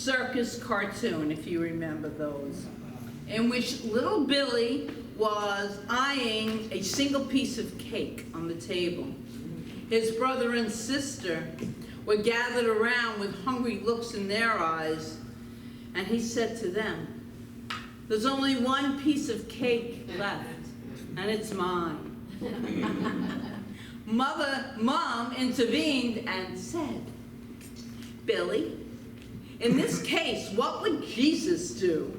circus cartoon, if you remember those, in which little Billy was eyeing a single piece of cake on the table. His brother and sister were gathered around with hungry looks in their eyes, and he said to them, "There's only one piece of cake left, and it's mine." Mom intervened and said, "Billy, in this case, what would Jesus do?"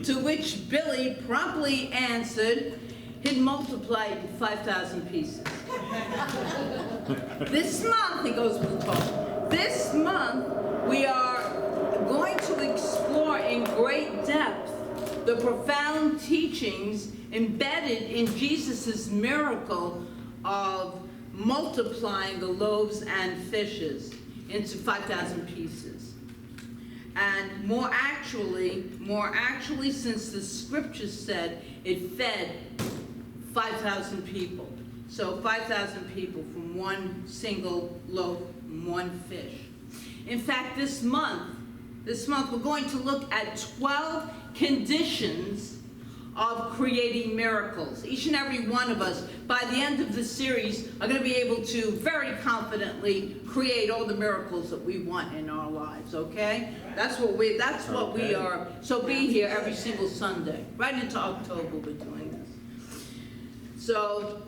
To which Billy promptly answered, he'd multiplied 5,000 pieces. This month, he goes with the talk, this month we are going to explore in great depth the profound teachings embedded in Jesus' miracle of multiplying the loaves and fishes into 5,000 pieces. And more actually, since the scripture said it fed 5,000 people. So 5,000 people from one single loaf and one fish. In fact, this month we're going to look at 12 conditions of creating miracles. Each and every one of us, by the end of the series, are going to be able to very confidently create all the miracles that we want in our lives, okay? That's what we are. So be here every single Sunday. Right into October we're doing this. So,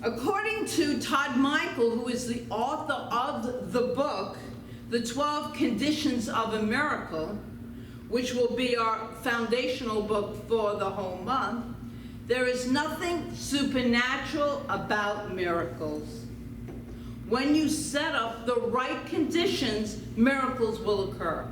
according to Todd Michael, who is the author of the book, The 12 Conditions of a Miracle, which will be our foundational book for the whole month, there is nothing supernatural about miracles. When you set up the right conditions, miracles will occur.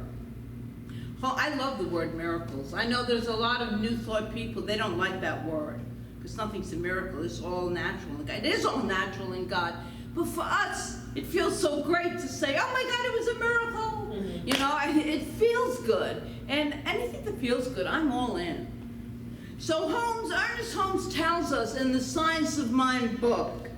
Oh, I love the word miracles. I know there's a lot of New Thought people, they don't like that word, because nothing's a miracle, it's all natural in God. It is all natural in God, but for us, it feels so great to say, oh my God, it was a miracle. Mm-hmm. You know, it feels good. And anything that feels good, I'm all in. So Ernest Holmes tells us in the Science of Mind book,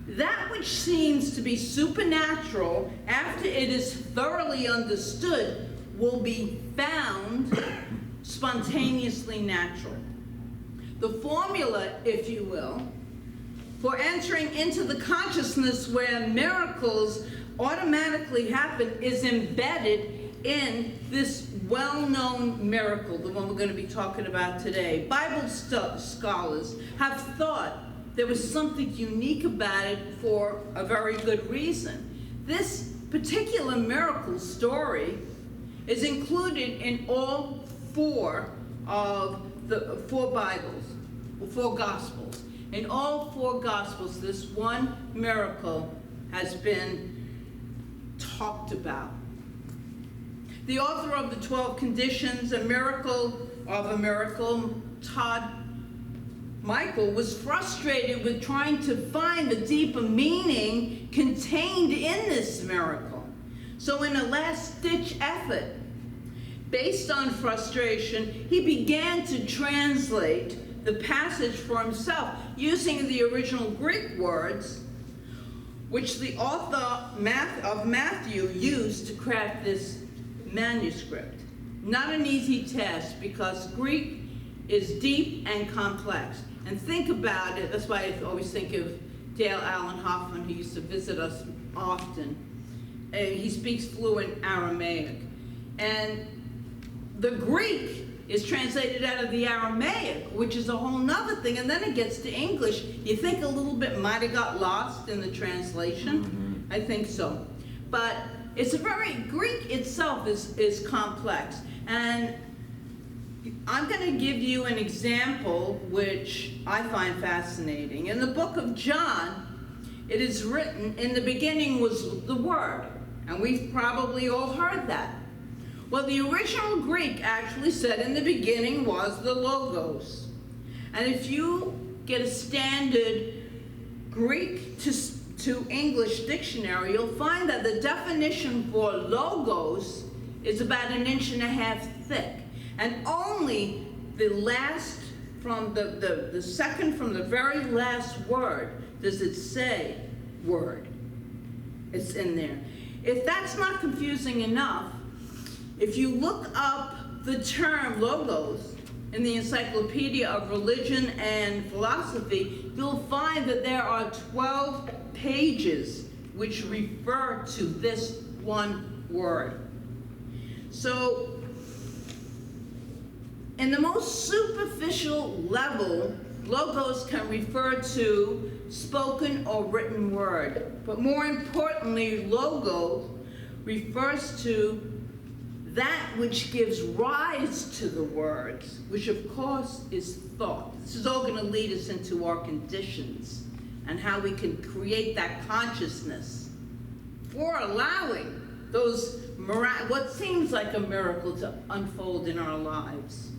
that which seems to be supernatural after it is thoroughly understood will be found spontaneously natural. The formula, if you will, for entering into the consciousness where miracles automatically happen is embedded in this well-known miracle, the one we're going to be talking about today. Bible scholars have thought there was something unique about it for a very good reason. This particular miracle story is included in all four of the four Bibles, four Gospels. In all four Gospels, this one miracle has been talked about. The author of the 12 Conditions, A Miracle of a Miracle, Todd Michael, was frustrated with trying to find the deeper meaning contained in this miracle. So in a last-ditch effort, based on frustration, he began to translate the passage for himself using the original Greek words, which the author of Matthew used to craft this manuscript. Not an easy task, because Greek is deep and complex. And think about it, that's why I always think of Dale Allen Hoffman, who used to visit us often. He speaks fluent Aramaic. And the Greek is translated out of the Aramaic, which is a whole nother thing, and then it gets to English. You think a little bit might have got lost in the translation? Mm-hmm. I think so. But Greek itself is complex. And I'm going to give you an example which I find fascinating. In the book of John, it is written, in the beginning was the Word. And we've probably all heard that. Well, the original Greek actually said in the beginning was the Logos. And if you get a standard Greek to English dictionary, you'll find that the definition for Logos is about 1.5 inches thick. And only the last, from the second from the very last word, does it say word. It's in there. If that's not confusing enough, If you look up the term logos in the Encyclopedia of Religion and Philosophy, you'll find that there are 12 pages which refer to this one word. So, in the most superficial level, logos can refer to spoken or written word. But more importantly, logos refers to that which gives rise to the words, which of course is thought. This is all going to lead us into our conditions and how we can create that consciousness for allowing those what seems like a miracle to unfold in our lives.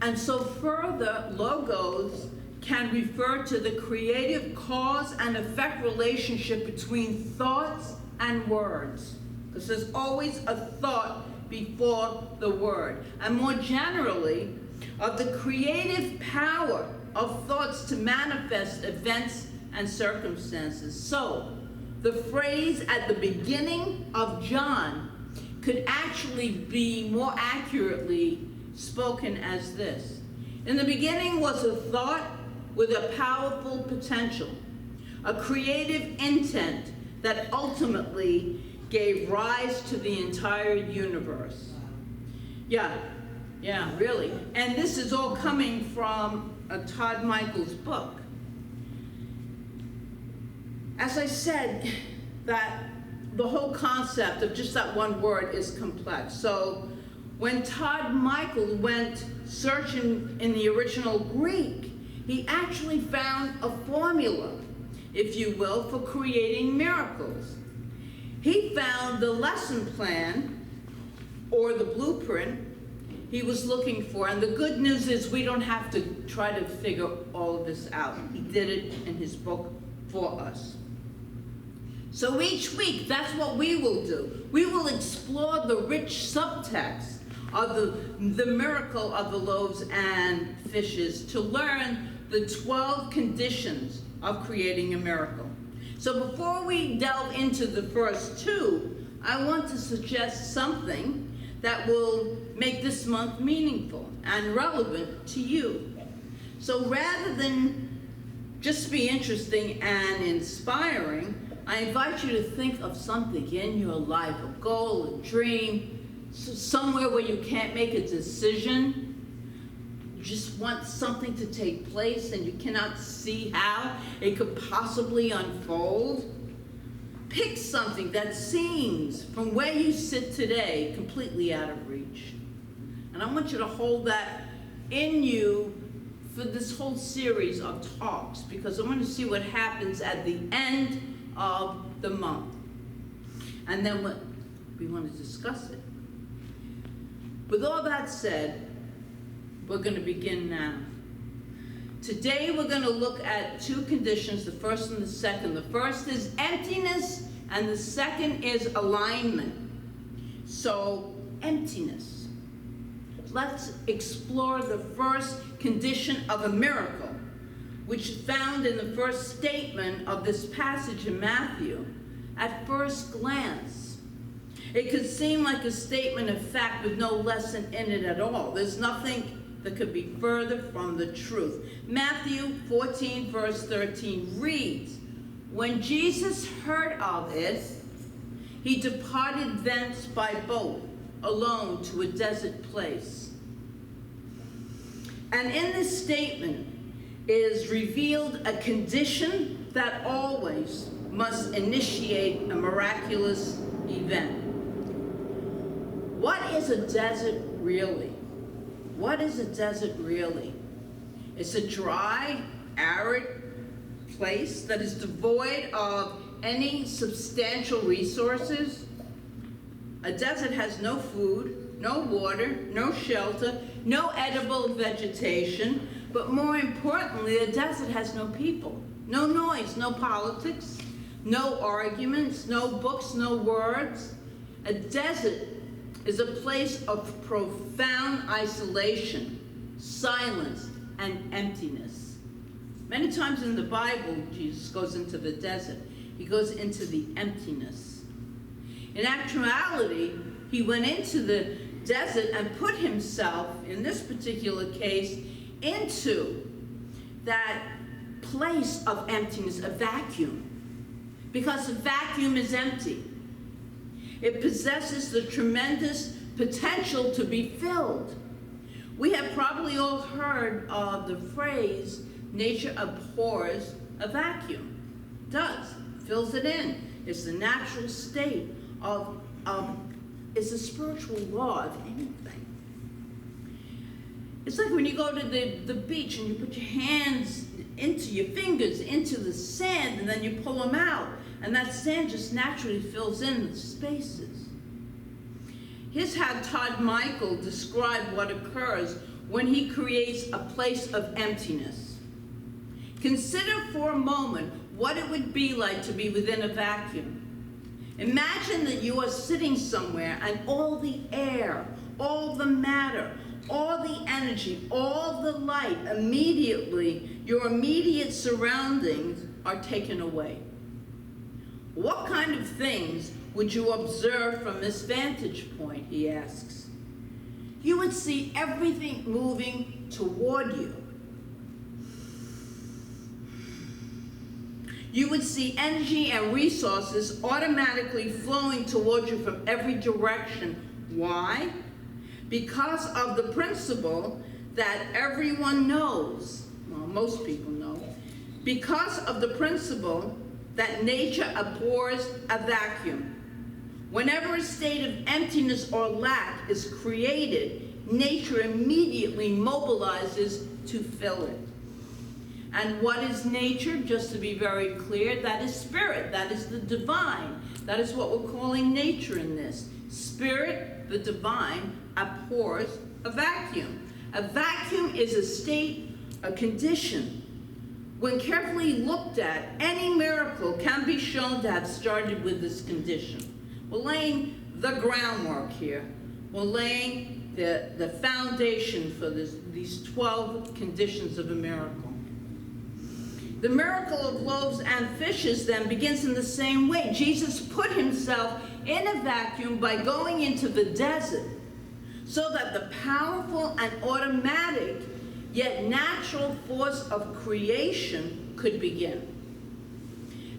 And so further, logos can refer to the creative cause and effect relationship between thoughts and words. Because there's always a thought before the word. And more generally, of the creative power of thoughts to manifest events and circumstances. So, the phrase at the beginning of John could actually be more accurately spoken as this. In the beginning was a thought with a powerful potential, a creative intent that ultimately gave rise to the entire universe. Yeah, really. And this is all coming from Todd Michael's book. As I said, that the whole concept of just that one word is complex. So when Todd Michael went searching in the original Greek, he actually found a formula, if you will, for creating miracles. He found the lesson plan, or the blueprint, he was looking for. And the good news is we don't have to try to figure all of this out. He did it in his book for us. So each week, that's what we will do. We will explore the rich subtext of the miracle of the loaves and fishes to learn the 12 conditions of creating a miracle. So before we delve into the first two, I want to suggest something that will make this month meaningful and relevant to you. So rather than just be interesting and inspiring, I invite you to think of something in your life, a goal, a dream, somewhere where you can't make a decision. You just want something to take place and you cannot see how it could possibly unfold. Pick something that seems, from where you sit today, completely out of reach. And I want you to hold that in you for this whole series of talks, because I want to see what happens at the end of the month. And then we want to discuss it. With all that said, we're going to begin now. Today we're going to look at two conditions, the first and the second. The first is emptiness, and the second is alignment. So, emptiness. Let's explore the first condition of a miracle, which is found in the first statement of this passage in Matthew. At first glance, it could seem like a statement of fact with no lesson in it at all. There's nothing that could be further from the truth. Matthew 14, verse 13 reads, "When Jesus heard of it, he departed thence by boat, alone to a desert place." And in this statement is revealed a condition that always must initiate a miraculous event. What is a desert really? What is a desert really? It's a dry, arid place that is devoid of any substantial resources. A desert has no food, no water, no shelter, no edible vegetation, but more importantly, a desert has no people, no noise, no politics, no arguments, no books, no words. A desert is a place of profound isolation, silence, and emptiness. Many times in the Bible, Jesus goes into the desert. He goes into the emptiness. In actuality, he went into the desert and put himself, in this particular case, into that place of emptiness, a vacuum. Because a vacuum is empty. It possesses the tremendous potential to be filled. We have probably all heard of the phrase, nature abhors a vacuum. It does, fills it in. It's the natural state of it's a spiritual law of anything. It's like when you go to the beach and you put your hands into your fingers, into the sand, and then you pull them out, and that sand just naturally fills in the spaces. Here's how Todd Michael described what occurs when he creates a place of emptiness. Consider for a moment what it would be like to be within a vacuum. Imagine that you are sitting somewhere and all the air, all the matter, all the energy, all the light, immediately, your immediate surroundings are taken away. What kind of things would you observe from this vantage point, he asks. You would see everything moving toward you. You would see energy and resources automatically flowing toward you from every direction. Why? Because of the principle that everyone knows, well, most people know, because of the principle that nature abhors a vacuum. Whenever a state of emptiness or lack is created, nature immediately mobilizes to fill it. And what is nature? Just to be very clear, that is spirit, that is the divine. That is what we're calling nature in this. Spirit, the divine, abhors a vacuum. A vacuum is a state, a condition. When carefully looked at, any miracle can be shown to have started with this condition. We're laying the groundwork here. We're laying the foundation for these 12 conditions of a miracle. The miracle of loaves and fishes then begins in the same way. Jesus put himself in a vacuum by going into the desert so that the powerful and automatic yet natural force of creation could begin.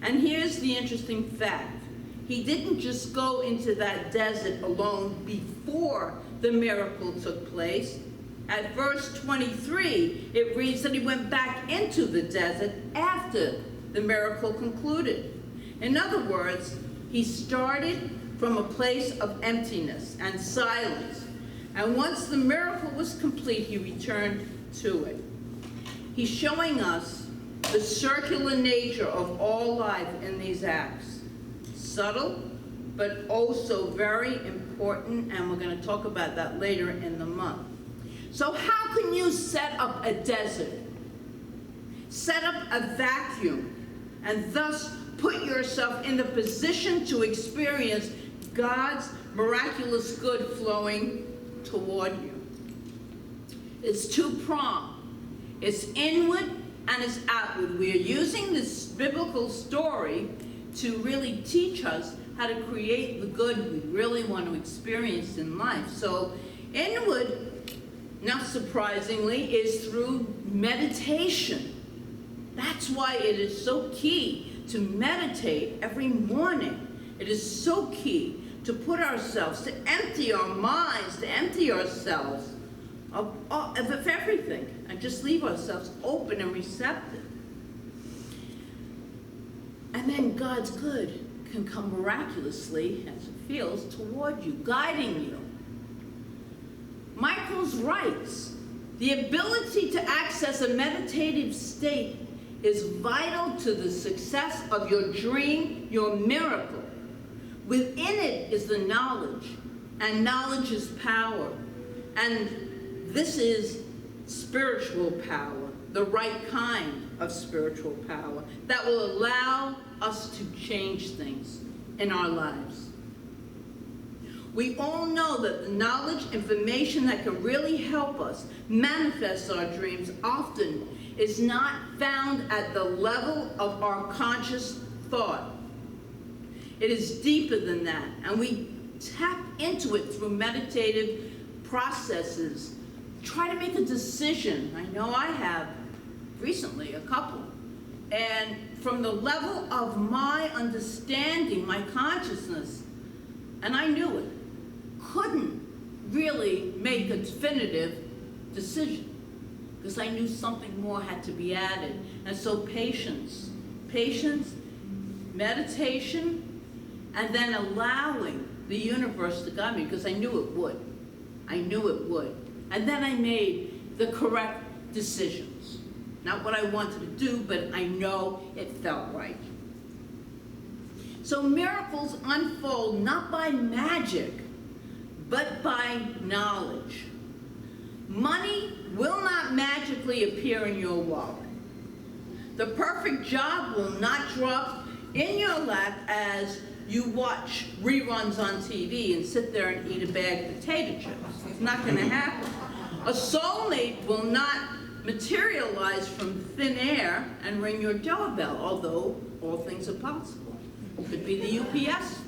And here's the interesting fact. He didn't just go into that desert alone before the miracle took place. At verse 23, it reads that he went back into the desert after the miracle concluded. In other words, he started from a place of emptiness and silence. And once the miracle was complete, he returned to it. He's showing us the circular nature of all life in these acts. Subtle, but also very important, and we're going to talk about that later in the month. So how can you set up a desert, set up a vacuum, and thus put yourself in the position to experience God's miraculous good flowing toward you? It's two-pronged. It's inward and it's outward. We are using this biblical story to really teach us how to create the good we really want to experience in life. So inward, not surprisingly, is through meditation. That's why it is so key to meditate every morning. It is so key to put ourselves, to empty our minds, to empty ourselves of everything, and just leave ourselves open and receptive. And then God's good can come miraculously, as it feels, toward you, guiding you. Michael's writes, the ability to access a meditative state is vital to the success of your dream, your miracle. Within it is the knowledge, and knowledge is power. And this is spiritual power, the right kind of spiritual power that will allow us to change things in our lives. We all know that the knowledge, information that can really help us manifest our dreams often is not found at the level of our conscious thought. It is deeper than that, and we tap into it through meditative processes. Try to make a decision. I know I have recently, a couple. And from the level of my understanding, my consciousness, and I knew it, couldn't really make a definitive decision because I knew something more had to be added. And so patience, meditation, and then allowing the universe to guide me because I knew it would. And then I made the correct decisions. Not what I wanted to do, but I know it felt right. So miracles unfold not by magic, but by knowledge. Money will not magically appear in your wallet. The perfect job will not drop in your lap as you watch reruns on TV and sit there and eat a bag of potato chips. It's not going to happen. A soulmate will not materialize from thin air and ring your doorbell, although all things are possible. It could be the UPS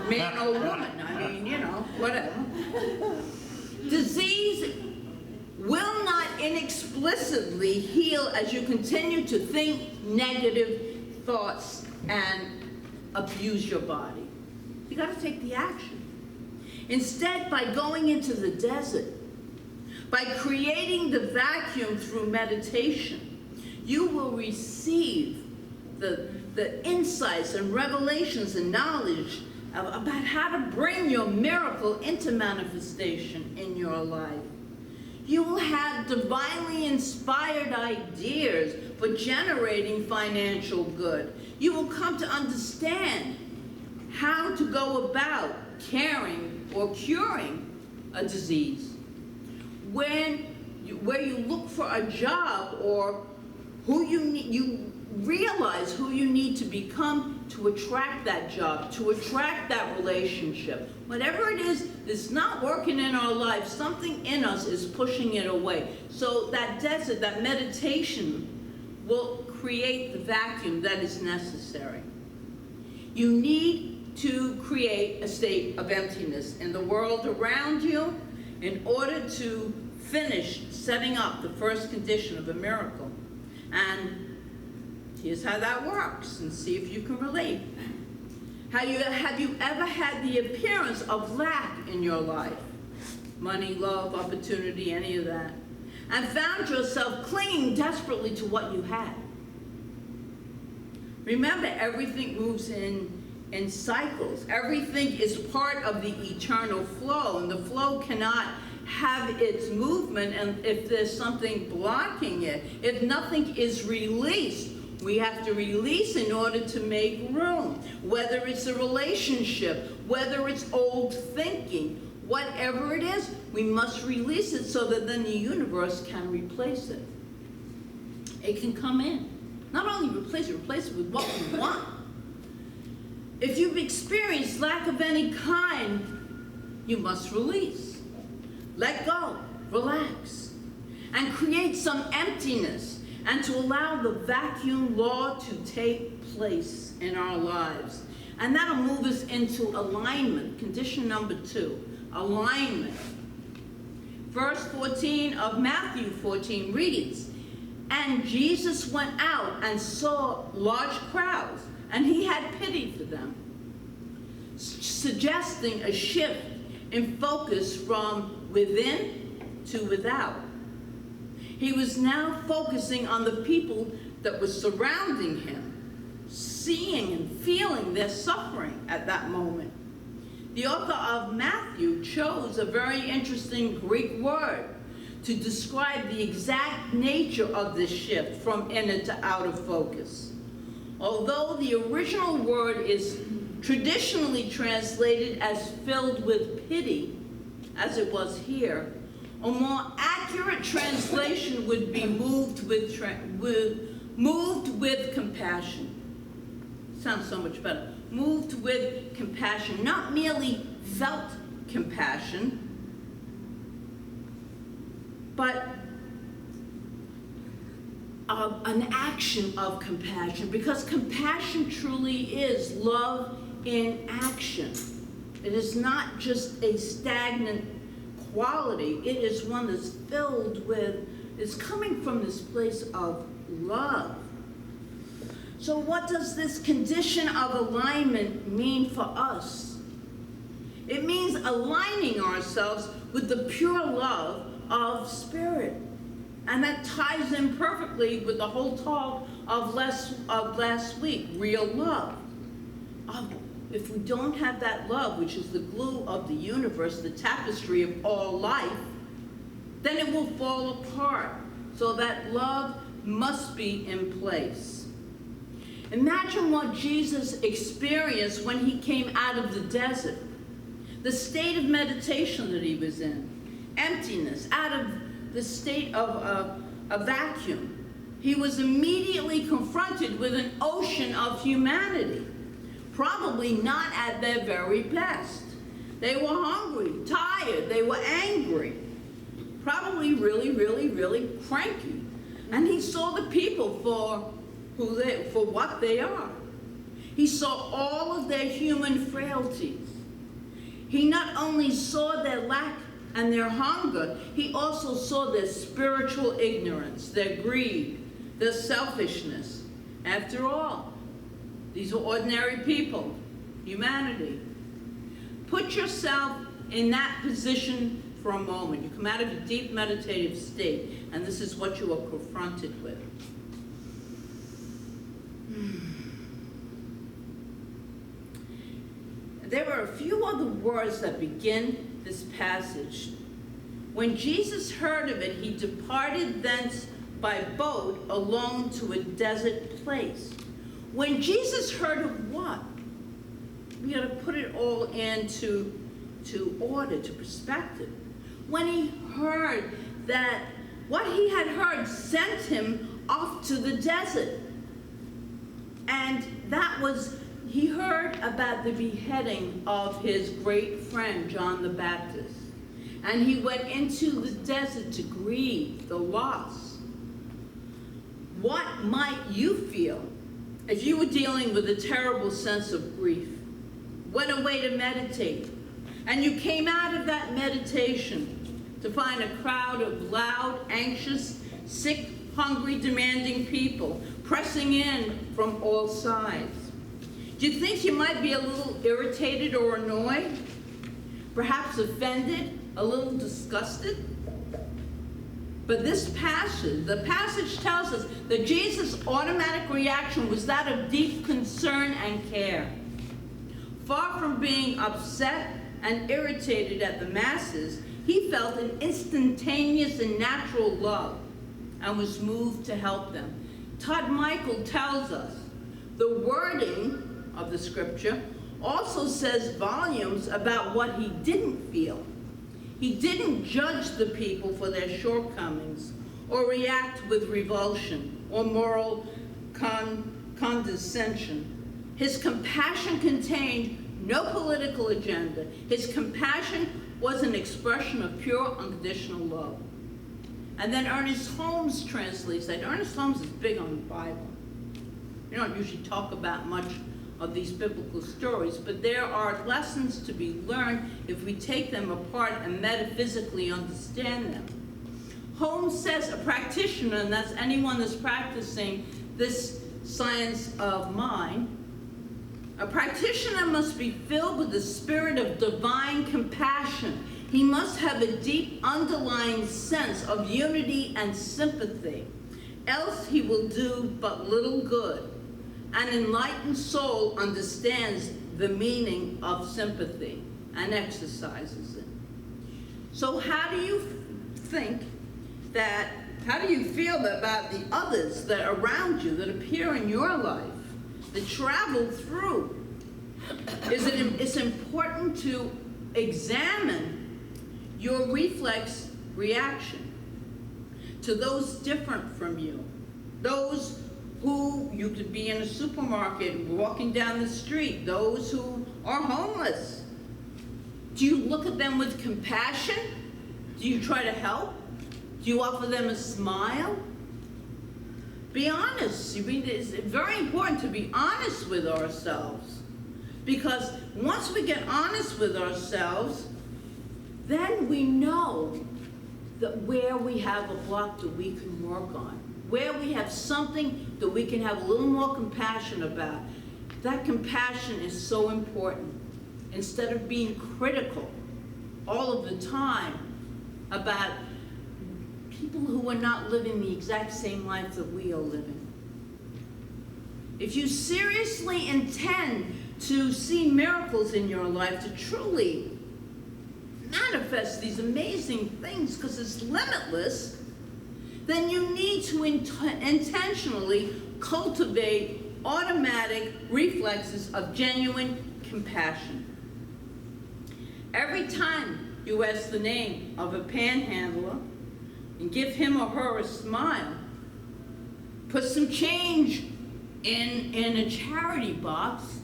man or woman, I mean, you know, whatever. Disease will not inexplicably heal as you continue to think negative thoughts and abuse your body. You got to take the action. Instead, by going into the desert, by creating the vacuum through meditation, you will receive the insights and revelations and knowledge about how to bring your miracle into manifestation in your life. You will have divinely inspired ideas for generating financial good. You will come to understand how to go about caring or curing a disease. Where you look for a job or who you realize who you need to become to attract that job, to attract that relationship. Whatever it is that's not working in our life, something in us is pushing it away. So that desert, that meditation will create the vacuum that is necessary. You need to create a state of emptiness in the world around you in order to finish setting up the first condition of a miracle. And here's how that works, and see if you can relate. Have you ever had the appearance of lack in your life? Money, love, opportunity, any of that. And found yourself clinging desperately to what you had. Remember, everything moves in cycles. Everything is part of the eternal flow, and the flow cannot have its movement and if there's something blocking it. If nothing is released, we have to release in order to make room. Whether it's a relationship, whether it's old thinking, whatever it is, we must release it so that then the universe can replace it. It can come in. Not only replace it with what we want. If you've experienced lack of any kind, you must release. Let go, relax, and create some emptiness, and to allow the vacuum law to take place in our lives. And that'll move us into alignment, condition number 2, alignment. Verse 14 of Matthew 14 reads, "And Jesus went out and saw large crowds, and he had pity for them," suggesting a shift in focus from within to without. He was now focusing on the people that were surrounding him, seeing and feeling their suffering at that moment. The author of Matthew chose a very interesting Greek word to describe the exact nature of this shift from inner to outer focus. Although the original word is traditionally translated as filled with pity, as it was here, a more accurate translation would be moved with compassion. Sounds so much better. Moved with compassion, not merely felt compassion, an action of compassion, because compassion truly is love in action. It is not just a stagnant quality. It is one that's filled with, it's coming from this place of love. So what does this condition of alignment mean for us? It means aligning ourselves with the pure love of Spirit. And that ties in perfectly with the whole talk of last week, real love. If we don't have that love, which is the glue of the universe, the tapestry of all life, then it will fall apart. So that love must be in place. Imagine what Jesus experienced when he came out of the desert. The state of meditation that he was in. Emptiness, out of the state of a vacuum. He was immediately confronted with an ocean of humanity, probably not at their very best. They were hungry, tired, they were angry, probably really, really, really cranky. And he saw the people for what they are. He saw all of their human frailties. He not only saw their lack and their hunger, he also saw their spiritual ignorance, their greed, their selfishness. After all, these are ordinary people, humanity. Put yourself in that position for a moment. You come out of a deep meditative state, and this is what you are confronted with. There are a few other words that begin this passage. When Jesus heard of it, he departed thence by boat alone to a desert place. When Jesus heard of what? We got to put it all into order, to perspective. When he heard that what he had heard sent him off to the desert. And that was, he heard about the beheading of his great friend, John the Baptist. And he went into the desert to grieve the loss. What might you feel if you were dealing with a terrible sense of grief, went away to meditate, and you came out of that meditation to find a crowd of loud, anxious, sick, hungry, demanding people pressing in from all sides? Do you think you might be a little irritated or annoyed? Perhaps offended? A little disgusted? But this passage, the passage tells us that Jesus' automatic reaction was that of deep concern and care. Far from being upset and irritated at the masses, he felt an instantaneous and natural love and was moved to help them. Todd Michael tells us the wording of the scripture also says volumes about what he didn't feel. He didn't judge the people for their shortcomings or react with revulsion or moral condescension. His compassion contained no political agenda. His compassion was an expression of pure, unconditional love. And then Ernest Holmes translates that. Ernest Holmes is big on the Bible. You don't usually talk about much of these biblical stories, but there are lessons to be learned if we take them apart and metaphysically understand them. Holmes says a practitioner, and that's anyone that's practicing this science of mind, a practitioner must be filled with the spirit of divine compassion. He must have a deep underlying sense of unity and sympathy, else he will do but little good. An enlightened soul understands the meaning of sympathy and exercises it. So how do you feel about the others that are around you, that appear in your life, that travel through? It's important to examine your reflex reaction to those different from you, those who you could be in a supermarket, walking down the street, those who are homeless. Do you look at them with compassion? Do you try to help? Do you offer them a smile? Be honest. It's very important to be honest with ourselves. Because once we get honest with ourselves, then we know that where we have a block that we can work on, where we have something that we can have a little more compassion about. That compassion is so important. Instead of being critical all of the time about people who are not living the exact same life that we are living. If you seriously intend to see miracles in your life, to truly manifest these amazing things, because it's limitless, then you need to intentionally cultivate automatic reflexes of genuine compassion. Every time you ask the name of a panhandler and give him or her a smile, put some change in a charity box,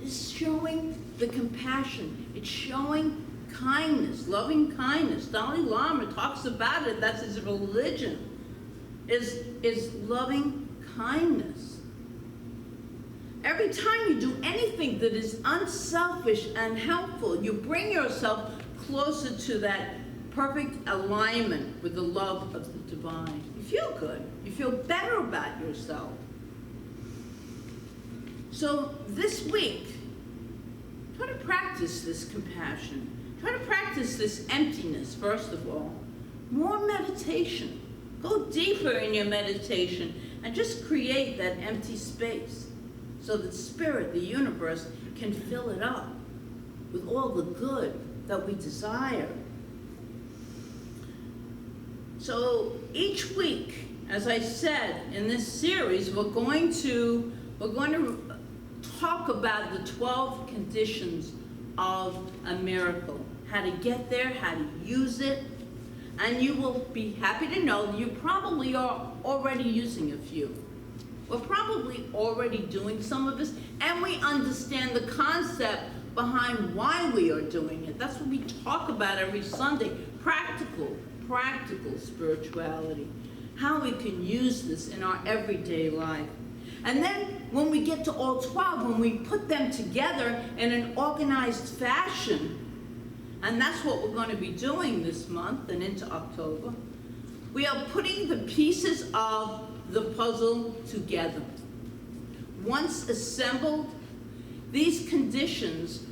it's showing the compassion. It's showing kindness, loving kindness. Dalai Lama talks about it. That's his religion, is loving kindness. Every time you do anything that is unselfish and helpful, you bring yourself closer to that perfect alignment with the love of the divine. You feel good. You feel better about yourself. So this week, try to practice this compassion. Try to practice this emptiness, first of all. More meditation. Go deeper in your meditation and just create that empty space so that spirit, the universe, can fill it up with all the good that we desire. So each week, as I said, in this series, we're going to talk about the 12 conditions of a miracle. How to get there, how to use it, and you will be happy to know that you probably are already using a few. We're probably already doing some of this, and we understand the concept behind why we are doing it. That's what we talk about every Sunday. Practical spirituality. How we can use this in our everyday life. And then when we get to all 12, when we put them together in an organized fashion, and that's what we're going to be doing this month and into October, we are putting the pieces of the puzzle together. Once assembled, these conditions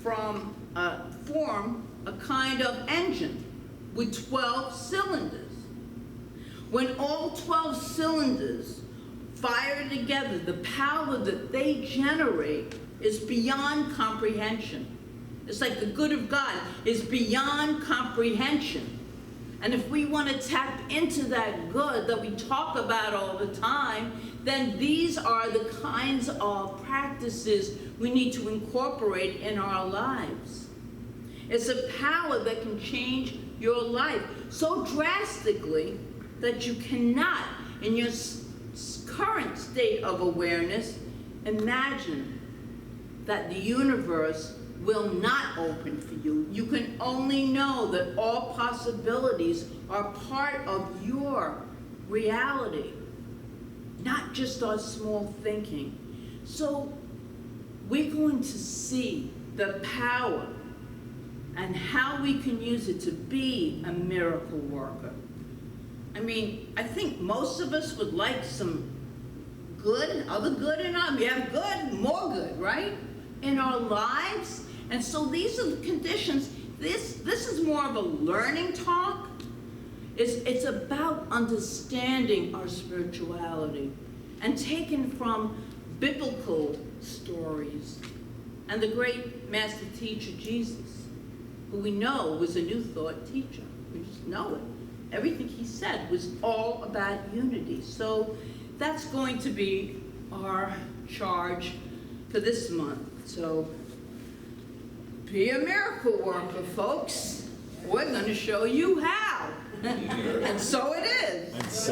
form a kind of engine with 12 cylinders. When all 12 cylinders fire together, the power that they generate is beyond comprehension. It's like the good of God is beyond comprehension. And if we want to tap into that good that we talk about all the time, then these are the kinds of practices we need to incorporate in our lives. It's a power that can change your life so drastically that you cannot, in your current state of awareness, imagine that the universe will not open for you. You can only know that all possibilities are part of your reality, not just our small thinking. So we're going to see the power and how we can use it to be a miracle worker. I mean, I think most of us would like some good, other good in our, we have good, more good, right? In our lives. And so these are the conditions. This is more of a learning talk. It's about understanding our spirituality and taken from biblical stories and the great master teacher Jesus, who we know was a New Thought teacher. We just know it. Everything he said was all about unity. So that's going to be our charge for this month. So be a miracle worker, folks. We're going to show you how. And so it is.